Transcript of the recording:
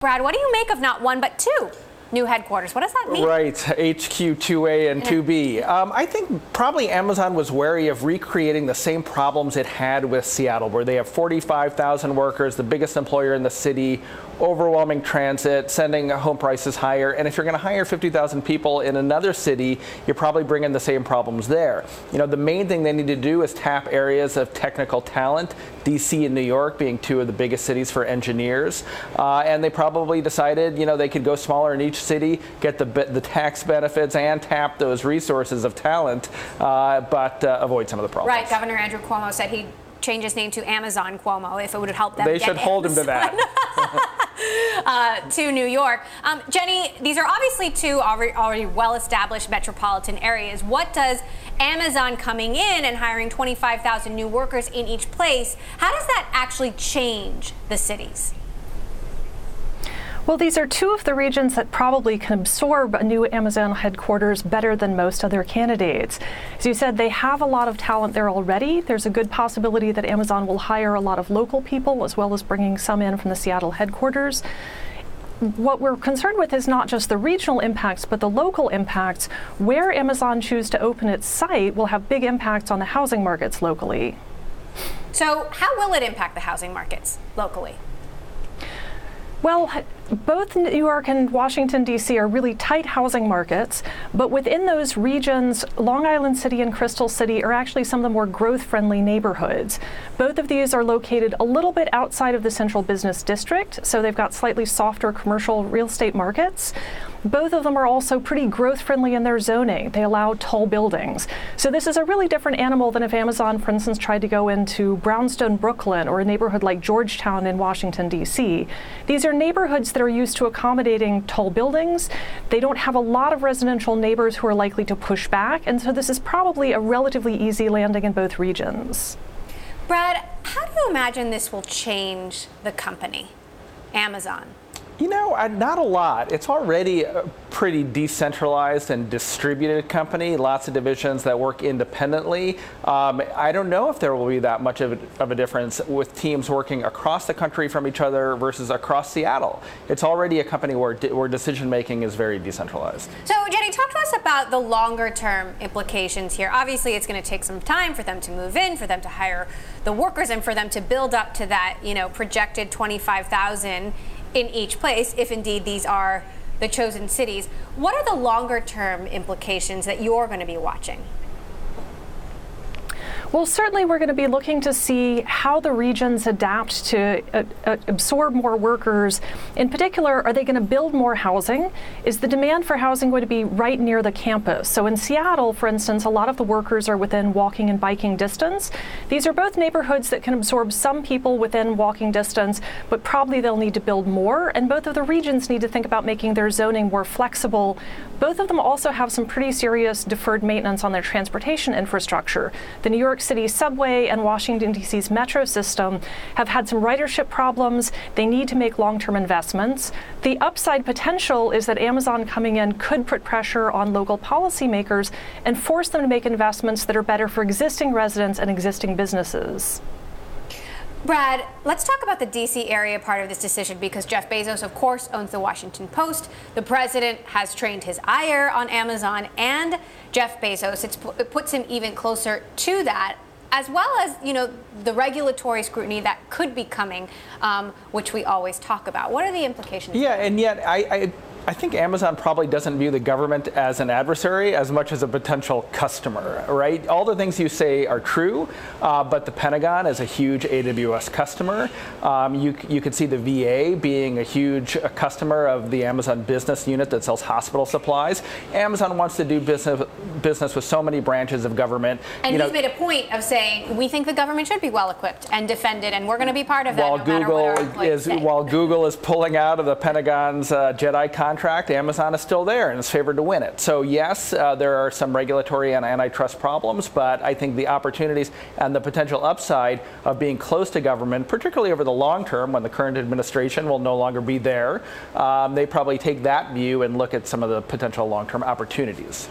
Brad, what do you make of not one but two new headquarters? What does that mean? Right, HQ 2A and 2B. I think probably Amazon was wary of recreating the same problems it had with Seattle, where they have 45,000 workers, the biggest employer in the city, overwhelming transit, sending home prices higher. And if you're going to hire 50,000 people in another city, you're probably bringing the same problems there. You know, the main thing they need to do is tap areas of technical talent, DC and New York being two of the biggest cities for engineers. And they probably decided, you know, they could go smaller in each city, get the tax benefits and tap those resources of talent, but avoid some of the problems. Right. Governor Andrew Cuomo said he'd change his name to Amazon Cuomo if it would help them. They should hold him to that. To New York. Jenny, these are obviously two already well-established metropolitan areas. What does Amazon coming in and hiring 25,000 new workers in each place, how does that actually change the cities? Well, these are two of the regions that probably can absorb a new Amazon headquarters better than most other candidates. As you said, they have a lot of talent there already. There's a good possibility that Amazon will hire a lot of local people as well as bringing some in from the Seattle headquarters. What we're concerned with is not just the regional impacts, but the local impacts. Where Amazon chooses to open its site will have big impacts on the housing markets locally. So how will it impact the housing markets locally? Well, both New York and Washington, D.C. are really tight housing markets, but within those regions, Long Island City and Crystal City are actually some of the more growth-friendly neighborhoods. Both of these are located a little bit outside of the central business district, so they've got slightly softer commercial real estate markets. Both of them are also pretty growth-friendly in their zoning. They allow tall buildings. So this is a really different animal than if Amazon, for instance, tried to go into Brownstone, Brooklyn, or a neighborhood like Georgetown in Washington, D.C. These are neighborhoods that are used to accommodating tall buildings. They don't have a lot of residential neighbors who are likely to push back, and so this is probably a relatively easy landing in both regions. Brad, how do you imagine this will change the company, Amazon? You know, not a lot. It's already a pretty decentralized and distributed company, lots of divisions that work independently. I don't know if there will be that much of a difference with teams working across the country from each other versus across Seattle. It's already a company where decision-making is very decentralized. So, Jenny, talk to us about the longer-term implications here. Obviously, it's going to take some time for them to move in, for them to hire the workers, and for them to build up to that, you know, projected 25,000 in each place, if indeed these are the chosen cities. What are the longer term implications that you're going to be watching? Well, certainly we're going to be looking to see how the regions adapt to absorb more workers. In particular, are they going to build more housing? Is the demand for housing going to be right near the campus? So in Seattle, for instance, a lot of the workers are within walking and biking distance. These are both neighborhoods that can absorb some people within walking distance, but probably they'll need to build more. And both of the regions need to think about making their zoning more flexible. Both of them also have some pretty serious deferred maintenance on their transportation infrastructure. The New York City subway and Washington, D.C.'s metro system have had some ridership problems. They need to make long-term investments. The upside potential is that Amazon coming in could put pressure on local policymakers and force them to make investments that are better for existing residents and existing businesses. Brad, let's talk about the D.C. area part of this decision, because Jeff Bezos, of course, owns the Washington Post. The president has trained his ire on Amazon and Jeff Bezos. It puts him even closer to that, as well as, you know, the regulatory scrutiny that could be coming, which we always talk about. What are the implications? Yeah, and yet I think Amazon probably doesn't view the government as an adversary as much as a potential customer, right? All the things you say are true, but the Pentagon is a huge AWS customer. You could see the VA being a huge customer of the Amazon business unit that sells hospital supplies. Amazon wants to do business with so many branches of government. And he's made a point of saying, we think the government should be well equipped and defended, and we're going to be part of that. While Google is pulling out of the Pentagon's JEDI contract, Amazon is still there and is favored to win it. So yes, there are some regulatory and antitrust problems, but I think the opportunities and the potential upside of being close to government, particularly over the long term when the current administration will no longer be there, they probably take that view and look at some of the potential long-term opportunities.